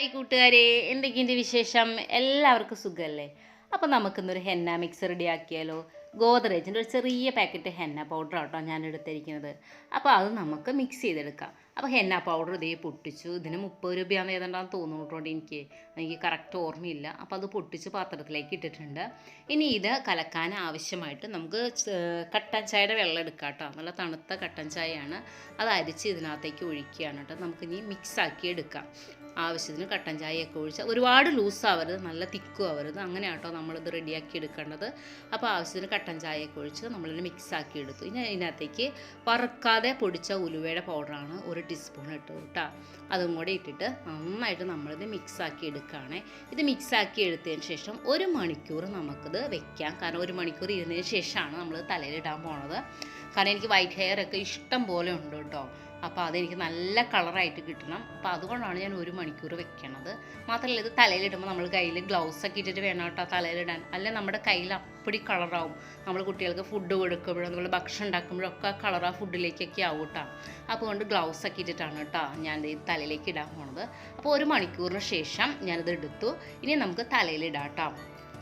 Hi കൂട്ടുകാരെ, എന്തൊക്കെയുണ്ട് വിശേഷം? എല്ലാവർക്കും സുഖമല്ലേ? അപ്പോൾ നമുക്കിന്നൊരു ഹെന്ന മിക്സ് റെഡിയാക്കിയാലോ? ഗോദ്റേജിൻ്റെ ഒരു ചെറിയ പാക്കറ്റ് ഹെന്ന പൗഡർ ആട്ടോ ഞാൻ എടുത്തിരിക്കുന്നത്. അപ്പോൾ അത് നമുക്ക് മിക്സ് ചെയ്തെടുക്കാം. അപ്പോൾ ഹെന്ന പൗഡർ ഇതേ പൊട്ടിച്ചു. ഇതിന് 30 രൂപയാണെന്ന് ഏതാണ്ടാന്ന് തോന്നുന്നു എനിക്ക് കറക്റ്റ് ഓർമ്മയില്ല. അപ്പോൾ അത് പൊട്ടിച്ച് പാത്രത്തിലേക്ക് ഇട്ടിട്ടുണ്ട്. ഇനി ഇത് കലക്കാൻ ആവശ്യമായിട്ട് നമുക്ക് കട്ടൻ ചായയുടെ വെള്ളം എടുക്കാം കേട്ടോ. നല്ല തണുത്ത കട്ടൻ ചായയാണ്. അത് അരിച്ച് ഇതിനകത്തേക്ക് ഒഴിക്കുകയാണ് കേട്ടോ. നമുക്കിനി മിക്സാക്കി എടുക്കാം. ആവശ്യത്തിന് കട്ടൻ ചായയൊക്കെ ഒഴിച്ചാൽ ഒരുപാട് ലൂസാവരുത്, നല്ല തിക്കും ആവരുത്. അങ്ങനെ കേട്ടോ നമ്മളിത് റെഡിയാക്കി എടുക്കേണ്ടത്. അപ്പോൾ ആവശ്യത്തിന് കട്ടൻ ചായയൊക്കെ ഒഴിച്ച് നമ്മളിത് മിക്സാക്കി എടുത്തു. ഇനി ഇതിനകത്തേക്ക് വറുക്കാതെ പൊടിച്ച ഉലുവയുടെ പൗഡറാണ് 1 ടീസ്പൂൺ ഇട്ടു കേട്ടോ. അതും കൂടെ ഇട്ടിട്ട് നന്നായിട്ട് നമ്മളിത് മിക്സാക്കി എടുക്കുകയാണ്. ഇത് മിക്സാക്കി എടുത്തതിന് ശേഷം 1 മണിക്കൂർ നമുക്കിത് വെക്കാം. കാരണം 1 മണിക്കൂർ ഇരുന്നതിന് ശേഷമാണ് നമ്മൾ തലയിലിടാൻ പോണത്. കാരണം എനിക്ക് വൈറ്റ് ഹെയർ ഒക്കെ ഇഷ്ടം പോലെ ഉണ്ട് കേട്ടോ. അപ്പോൾ അതെനിക്ക് നല്ല കളറായിട്ട് കിട്ടണം. അപ്പോൾ അതുകൊണ്ടാണ് ഞാൻ 1 മണിക്കൂർ വെക്കണത്. മാത്രമല്ല ഇത് തലയിലിടുമ്പോൾ നമ്മൾ കയ്യിൽ ഗ്ലൗസൊക്കെ ഇട്ടിട്ട് വേണം കേട്ടോ തലയിലിടാൻ. അല്ലെങ്കിൽ നമ്മുടെ കയ്യിൽ അപ്പടി കളറാവും. നമ്മൾ കുട്ടികൾക്ക് ഫുഡ് കൊടുക്കുമ്പോഴും നമ്മൾ ഭക്ഷണം ഉണ്ടാക്കുമ്പോഴൊക്കെ കളർ ആ ഫുഡിലേക്കൊക്കെ ആവും കേട്ടോ. അപ്പോൾ കൊണ്ട് ഗ്ലൗസൊക്കെ ഇട്ടിട്ടാണ് കേട്ടോ ഞാൻ ഈ തലയിലേക്ക് ഇടാൻ പോണത്. അപ്പോൾ 1 മണിക്കൂറിന് ശേഷം ഞാനിത് എടുത്തു. ഇനി നമുക്ക് തലയിലിടാം കേട്ടോ.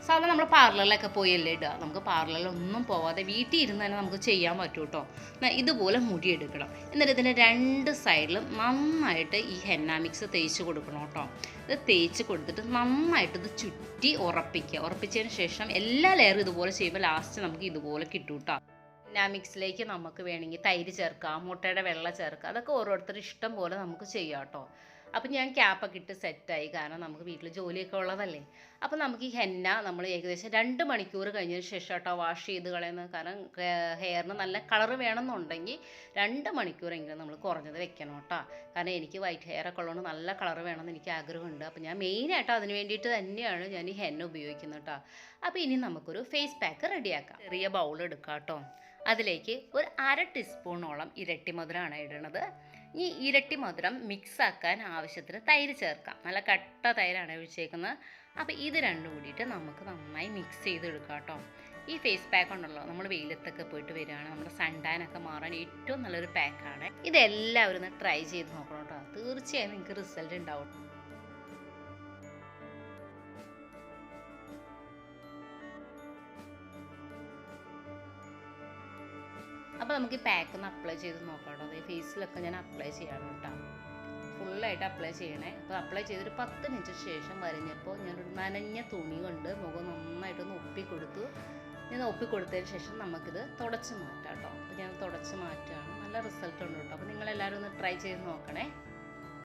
സാധാരണ നമ്മൾ പാർലറിലൊക്കെ പോയല്ലേ ഇടുക. നമുക്ക് പാർലറിലൊന്നും പോവാതെ വീട്ടിൽ ഇരുന്ന് തന്നെ നമുക്ക് ചെയ്യാൻ പറ്റും കേട്ടോ. ഇതുപോലെ മുടിയെടുക്കണം. എന്നിട്ട് ഇതിൻ്റെ 2 സൈഡിലും നന്നായിട്ട് ഈ ഹെന്ന മിക്സ് തേച്ച് കൊടുക്കണം കേട്ടോ. ഇത് തേച്ച് കൊടുത്തിട്ട് നന്നായിട്ട് ഇത് ചുറ്റി ഉറപ്പിക്കുക. ഉറപ്പിച്ചതിന് ശേഷം എല്ലാ ലെയറും ഇതുപോലെ ചെയ്യുമ്പോൾ ലാസ്റ്റ് നമുക്ക് ഇതുപോലെ കിട്ടും കേട്ടോ. ഹെന്ന മിക്സിലേക്ക് നമുക്ക് വേണമെങ്കിൽ തൈര് ചേർക്കാം, മുട്ടയുടെ വെള്ള ചേർക്കാം. അതൊക്കെ ഓരോരുത്തരുടെ ഇഷ്ടം പോലെ നമുക്ക് ചെയ്യാം കേട്ടോ. അപ്പം ഞാൻ ക്യാപ്പൊക്കെ ഇട്ട് സെറ്റായി. കാരണം നമുക്ക് വീട്ടിൽ ജോലിയൊക്കെ ഉള്ളതല്ലേ. അപ്പോൾ നമുക്ക് ഈ ഹെന്ന നമ്മൾ ഏകദേശം 2 മണിക്കൂർ കഴിഞ്ഞതിന് ശേഷം കേട്ടോ വാഷ് ചെയ്ത് കളയുന്നത്. കാരണം ഹെയറിന് നല്ല കളർ വേണമെന്നുണ്ടെങ്കിൽ 2 മണിക്കൂറെങ്കിലും നമ്മൾ കുറഞ്ഞത് വെക്കണം കേട്ടോ. കാരണം എനിക്ക് വൈറ്റ് ഹെയർ ഒക്കെ ഉള്ളതുകൊണ്ട് നല്ല കളർ വേണമെന്ന് എനിക്ക് ആഗ്രഹമുണ്ട്. അപ്പോൾ ഞാൻ മെയിനായിട്ട് അതിന് വേണ്ടിയിട്ട് തന്നെയാണ് ഞാൻ ഈ ഹെന്ന ഉപയോഗിക്കുന്നത് കേട്ടോ. അപ്പോൾ ഇനി നമുക്കൊരു ഫേസ് പാക്ക് റെഡിയാക്കാം. ചെറിയ ബൗൾ എടുക്കാം കേട്ടോ. അതിലേക്ക് ഒരു 1/2 ടീസ്പൂണോളം ഇരട്ടി മധുരമാണ് ഇടുന്നത്. ഈ ഇരട്ടി മധുരം മിക്സാക്കാൻ ആവശ്യത്തിന് തൈര് ചേർക്കാം. നല്ല കട്ട തൈരാണ് ഒഴിച്ചേക്കുന്നത്. അപ്പോൾ ഇത് രണ്ടും കൂടിയിട്ട് നമുക്ക് നന്നായി മിക്സ് ചെയ്തെടുക്കാം കേട്ടോ. ഈ ഫേസ് പാക്ക് ഉണ്ടല്ലോ, നമ്മൾ വെയിലത്തൊക്കെ പോയിട്ട് വരികയാണ്, നമ്മുടെ സൺടാനൊക്കെ മാറാൻ ഏറ്റവും നല്ലൊരു പാക്കാണ്. ഇതെല്ലാവരും ഒന്ന് ട്രൈ ചെയ്ത് നോക്കണം കേട്ടോ. തീർച്ചയായും നിങ്ങൾക്ക് റിസൾട്ട് ഉണ്ടാവും. അപ്പോൾ നമുക്ക് ഈ പാക്ക് ഒന്ന് അപ്ലൈ ചെയ്ത് നോക്കാം കേട്ടോ. അതേ ഫേസിലൊക്കെ ഞാൻ അപ്ലൈ ചെയ്യണം കേട്ടോ. ഫുള്ളായിട്ട് അപ്ലൈ ചെയ്യണേ. അപ്പോൾ അപ്ലൈ ചെയ്തൊരു 10 മിനിറ്റ് ശേഷം വരഞ്ഞപ്പോൾ ഞാനൊരു നനഞ്ഞ തുണി കൊണ്ട് മുഖം നന്നായിട്ടൊന്ന് ഒപ്പിക്കൊടുത്തു. ഞാൻ ഒപ്പിക്കൊടുത്തതിന് ശേഷം നമുക്കിത് തുടച്ച് മാറ്റാം കേട്ടോ. അപ്പോൾ ഞാൻ തുടച്ച് മാറ്റുകയാണ്. നല്ല റിസൾട്ട് ഉണ്ട് കേട്ടോ. അപ്പോൾ നിങ്ങളെല്ലാവരും ഒന്ന് ട്രൈ ചെയ്ത് നോക്കണേ.